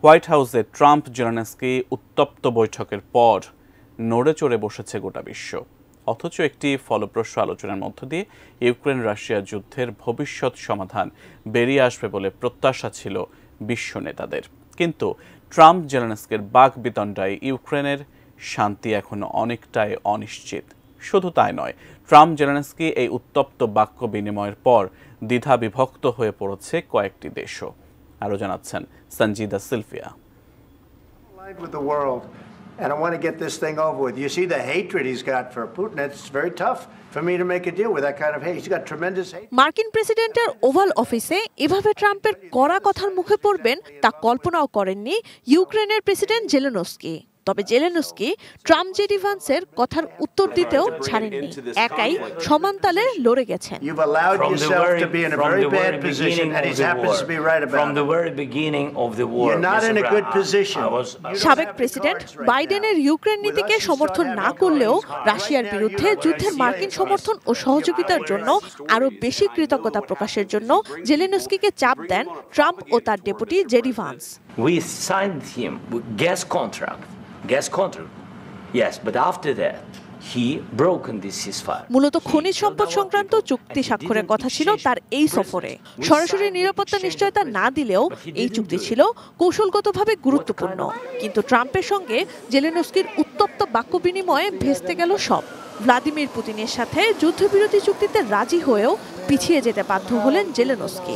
White হাউসে Trump Zelensky উত্তপ্ত বৈঠকের পর নড়ে চড়ে বসেছে গোটা বিশ্ব। অথচ একটি ফলপ্রসূ আলোচনার মধ্য দিয়ে ইউক্রেন রাশিয়া যুদ্ধের ভবিষ্যৎ সমাধান বেরিয়ে আসবে বলে প্রত্যাশা ছিল বিশ্ব নেতাদের। কিন্তু ট্রাম্প জেলেনস্কির বাকবিতণ্ডায় ইউক্রেনের শান্তি এখনো অনেকটাই অনিশ্চিত। শুধু তাই নয়, ট্রাম্প জেলেনস্কি এই উত্তপ্ত বাক্য বিনিময়ের পর দ্বিধা বিভক্ত হয়ে পড়েছে কয়েকটি দেশও। আরো জানাচ্ছেন Sanjida Sylvia. And I want to get this thing over with. You see the hatred he's got for Putin. It's very tough for me to make a deal with that kind of hate. He's got tremendous hate. মার্কিন প্রেসিডেন্টের oval অফিসে এভাবে ট্রাম্পের কড়া কথার মুখে পড়বেন তা কল্পনাও করেননি ইউক্রেনের প্রেসিডেন্ট জেলেনস্কি। তবে জেলেনস্কি ট্রাম্প জেডি ভান্সের কথার উত্তর দিতেও ছাড়েননি, একাই সমান তালে লড়ে গেছেন। সাবেক প্রেসিডেন্ট বাইডেনের ইউক্রেন নীতিকে সমর্থন না করলেও রাশিয়ার বিরুদ্ধে যুদ্ধের মার্কিন সমর্থন ও সহযোগিতার জন্য আরো বেশি কৃতজ্ঞতা প্রকাশের জন্য জেলেনস্কিকে চাপ দেন ট্রাম্প ও তার deputy JD Vance. We signed him with gas contract. Yes, but after that he broken this ceasefire. মূলত খনিজ সম্পদ সংক্রান্ত চুক্তি স্বাক্ষরের কথা ছিল তার এই সফরে। সরাসরি নিরাপত্তা নিশ্চয়তা না দিলেও এই চুক্তি ছিল কৌশলগতভাবে গুরুত্বপূর্ণ। কিন্তু ট্রাম্পের সঙ্গে জেলেনস্কির উত্তপ্ত বাক্য বিনিময়ে ভেস্তে গেল সব। ভ্লাদিমির পুতিনের সাথে যুদ্ধবিরতি চুক্তিতে রাজি হয়েও পিছিয়ে যেতে বাধ্য হলেন জেলেনস্কি।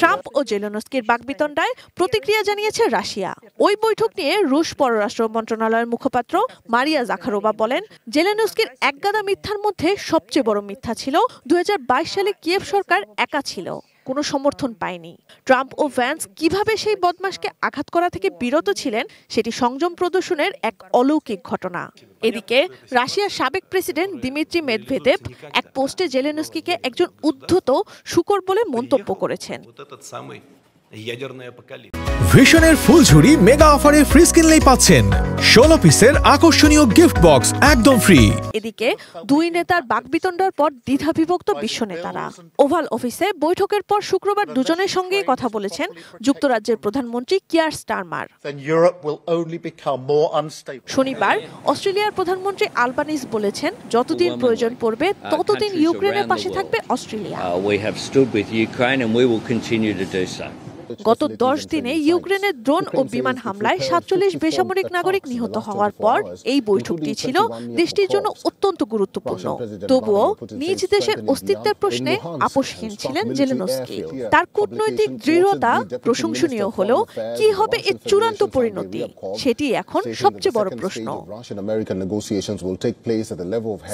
ট্রাম্প ও জেলেনস্কির বাকবিতণ্ডায় প্রতিক্রিয়া জানিয়েছে রাশিয়া। ওই বৈঠক নিয়ে রুশ পররাষ্ট্র মন্ত্রণালয়ের মুখপাত্র মারিয়া জাখারোভা বলেন, জেলেনস্কির একগাদা মিথ্যার মধ্যে সবচেয়ে বড় মিথ্যা ছিল 2022 সালে কিয়েভ সরকার একা ছিল, কোনো সমর্থন পায়নি। ট্রাম্প ও ভ্যান্স কিভাবে সেই বদমাশকে আঘাত করা থেকে বিরত ছিলেন সেটি সংযম প্রদর্শনের এক অলৌকিক ঘটনা। এদিকে রাশিয়ার সাবেক প্রেসিডেন্ট দিমিত্রি মেদভেদেভ এক পোস্টে জেলেনস্কিকে একজন উদ্ধত শূকর বলে মন্তব্য করেছেন। ভিশনের ফুলঝুরি মেগা অফারে ফ্রিজ কিনলেই পাচ্ছেন 16 পিসের আকর্ষণীয় গিফট বক্স একদম ফ্রি। এদিকে দুই নেতার বাকবিতণ্ডার পর দ্বিধাবিভক্ত বিশ্ব নেতারা। ওভাল অফিসে বৈঠকের পর শুক্রবার দুজনের সঙ্গে কথা বলেছেন যুক্তরাজ্যের প্রধানমন্ত্রী কিয়ার স্টারমার। শনিবার অস্ট্রেলিয়ার প্রধানমন্ত্রী আলবানিজ বলেছেন, যতদিন প্রয়োজন পড়বে ততদিন ইউক্রেনের পাশে থাকবে অস্ট্রেলিয়া। গত 10 দিনে ইউক্রেনের ড্রোন ও বিমান হামলায় 47 বেসামরিক নাগরিক নিহত হওয়ার পর এই বৈঠকটি ছিল দেশটির জন্য অত্যন্ত গুরুত্বপূর্ণ। তবুও নিজ দেশের অস্তিত্বের প্রশ্নে আপোষহীন ছিলেন জেলেনস্কি। তার কূটনৈতিক দৃঢ়তা প্রশংসনীয় হলেও কি হবে এর চূড়ান্ত পরিণতি, সেটি এখন সবচেয়ে বড় প্রশ্ন।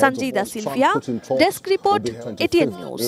Sanjida Sylvia, desk report, ATN news.